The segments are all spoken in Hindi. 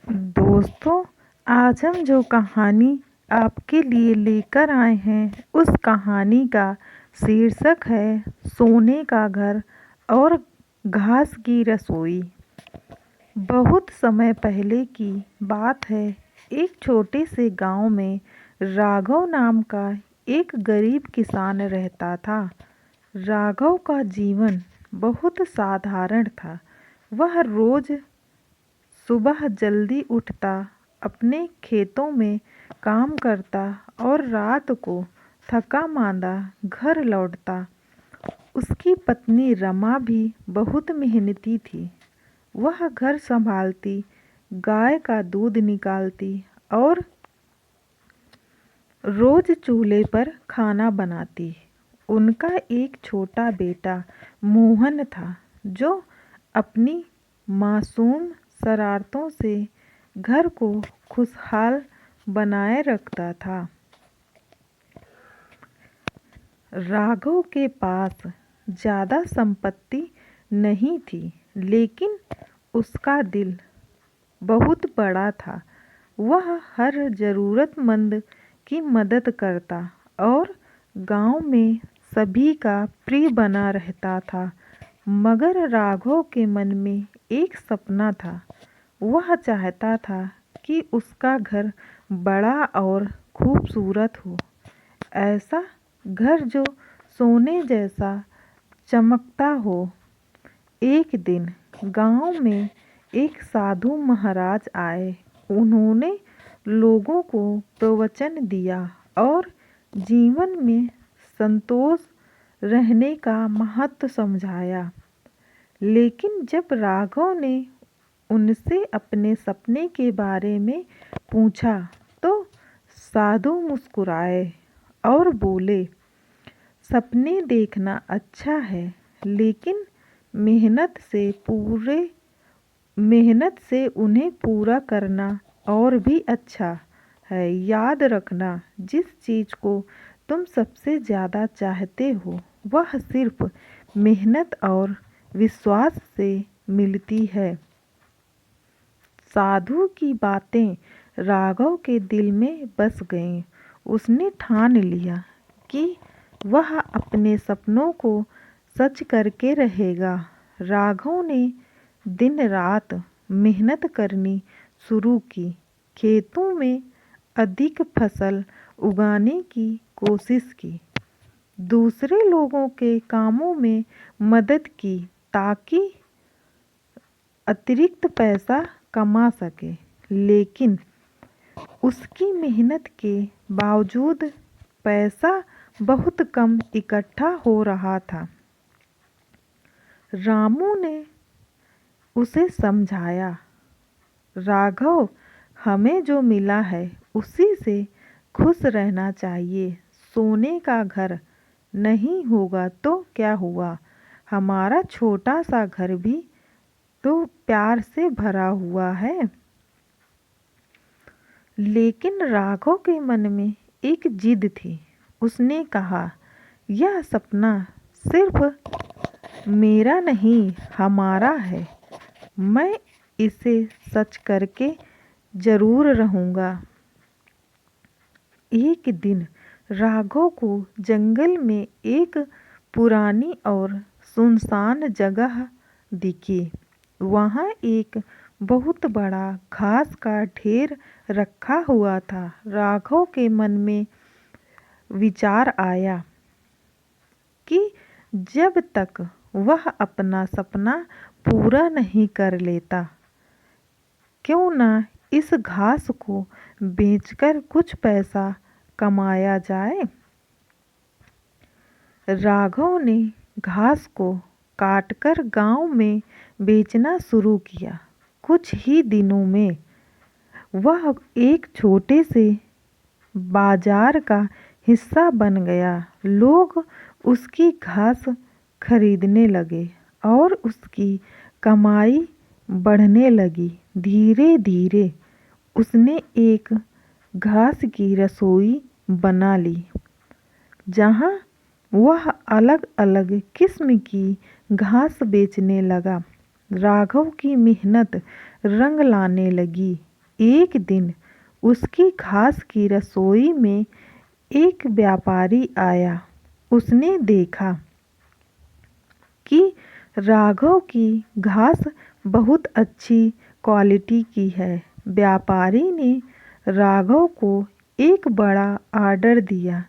दोस्तों, आज हम जो कहानी आपके लिए लेकर आए हैं उस कहानी का शीर्षक है सोने का घर और घास की रसोई। बहुत समय पहले की बात है। एक छोटे से गांव में राघव नाम का एक गरीब किसान रहता था। राघव का जीवन बहुत साधारण था। वह रोज सुबह जल्दी उठता, अपने खेतों में काम करता और रात को थका मांदा घर लौटता। उसकी पत्नी रमा भी बहुत मेहनती थी। वह घर संभालती, गाय का दूध निकालती और रोज चूल्हे पर खाना बनाती। उनका एक छोटा बेटा मोहन था, जो अपनी मासूम शरारतों से घर को खुशहाल बनाए रखता था। राघव के पास ज़्यादा संपत्ति नहीं थी, लेकिन उसका दिल बहुत बड़ा था। वह हर ज़रूरतमंद की मदद करता और गांव में सभी का प्रिय बना रहता था। मगर राघव के मन में एक सपना था। वह चाहता था कि उसका घर बड़ा और खूबसूरत हो, ऐसा घर जो सोने जैसा चमकता हो। एक दिन गांव में एक साधु महाराज आए। उन्होंने लोगों को प्रवचन दिया और जीवन में संतोष रहने का महत्व समझाया। लेकिन जब राघव ने उनसे अपने सपने के बारे में पूछा, तो साधु मुस्कुराए और बोले, सपने देखना अच्छा है, लेकिन मेहनत से उन्हें पूरा करना और भी अच्छा है। याद रखना, जिस चीज़ को तुम सबसे ज़्यादा चाहते हो वह सिर्फ मेहनत और विश्वास से मिलती है। साधु की बातें राघव के दिल में बस गईं। उसने ठान लिया कि वह अपने सपनों को सच करके रहेगा। राघव ने दिन रात मेहनत करनी शुरू की। खेतों में अधिक फसल उगाने की कोशिश की। दूसरे लोगों के कामों में मदद की ताकि अतिरिक्त पैसा कमा सके। लेकिन उसकी मेहनत के बावजूद पैसा बहुत कम इकट्ठा हो रहा था। रामू ने उसे समझाया, राघव, हमें जो मिला है उसी से खुश रहना चाहिए। सोने का घर नहीं होगा तो क्या हुआ, हमारा छोटा सा घर भी तो प्यार से भरा हुआ है। लेकिन राघव के मन में एक जिद थी। उसने कहा, यह सपना सिर्फ मेरा नहीं, हमारा है। मैं इसे सच करके जरूर रहूँगा। एक दिन राघव को जंगल में एक पुरानी और सुनसान जगह दिखी। वहाँ एक बहुत बड़ा घास का ढेर रखा हुआ था। राघव के मन में विचार आया कि जब तक वह अपना सपना पूरा नहीं कर लेता, क्यों न इस घास को बेचकर कुछ पैसा कमाया जाए। राघव ने घास को काटकर गांव में बेचना शुरू किया। कुछ ही दिनों में वह एक छोटे से बाजार का हिस्सा बन गया। लोग उसकी घास खरीदने लगे और उसकी कमाई बढ़ने लगी। धीरे धीरे उसने एक घास की रसोई बना ली, जहाँ वह अलग अलग किस्म की घास बेचने लगा। राघव की मेहनत रंग लाने लगी। एक दिन उसकी घास की रसोई में एक व्यापारी आया। उसने देखा कि राघव की घास बहुत अच्छी क्वालिटी की है। व्यापारी ने राघव को एक बड़ा ऑर्डर दिया।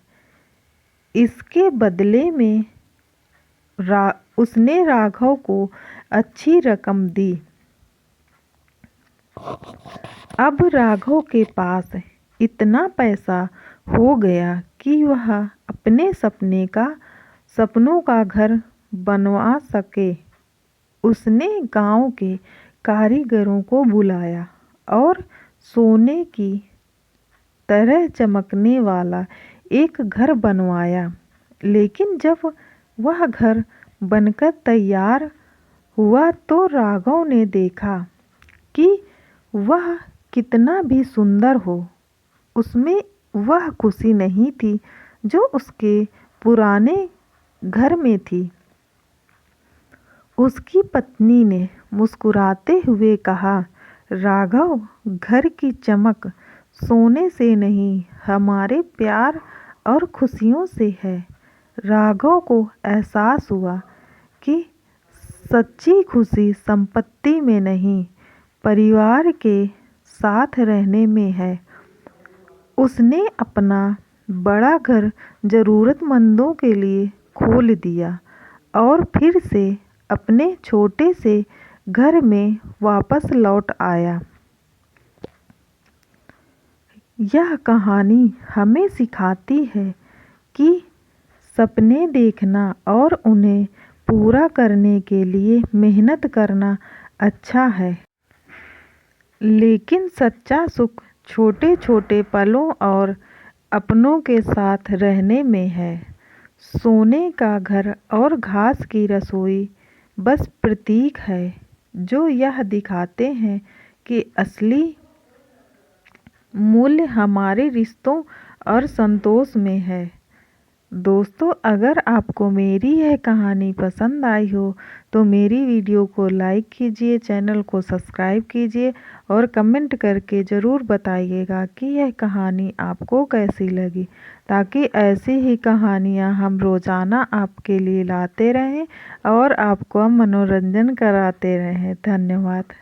इसके बदले में उसने राघव को अच्छी रकम दी। अब राघव के पास इतना पैसा हो गया कि वह अपने सपनों का घर बनवा सके। उसने गांव के कारीगरों को बुलाया और सोने की तरह चमकने वाला एक घर बनवाया। लेकिन जब वह घर बनकर तैयार हुआ तो राघव ने देखा कि वह कितना भी सुंदर हो, उसमें वह खुशी नहीं थी जो उसके पुराने घर में थी। उसकी पत्नी ने मुस्कुराते हुए कहा, राघव, घर की चमक सोने से नहीं, हमारे प्यार और खुशियों से है। राघव को एहसास हुआ कि सच्ची खुशी संपत्ति में नहीं, परिवार के साथ रहने में है। उसने अपना बड़ा घर जरूरतमंदों के लिए खोल दिया और फिर से अपने छोटे से घर में वापस लौट आया। यह कहानी हमें सिखाती है कि सपने देखना और उन्हें पूरा करने के लिए मेहनत करना अच्छा है, लेकिन सच्चा सुख छोटे छोटे पलों और अपनों के साथ रहने में है। सोने का घर और घास की रसोई बस प्रतीक है जो यह दिखाते हैं कि असली मूल्य हमारे रिश्तों और संतोष में है। दोस्तों, अगर आपको मेरी यह कहानी पसंद आई हो तो मेरी वीडियो को लाइक कीजिए, चैनल को सब्सक्राइब कीजिए और कमेंट करके ज़रूर बताइएगा कि यह कहानी आपको कैसी लगी, ताकि ऐसी ही कहानियाँ हम रोज़ाना आपके लिए लाते रहें और आपको मनोरंजन कराते रहें। धन्यवाद।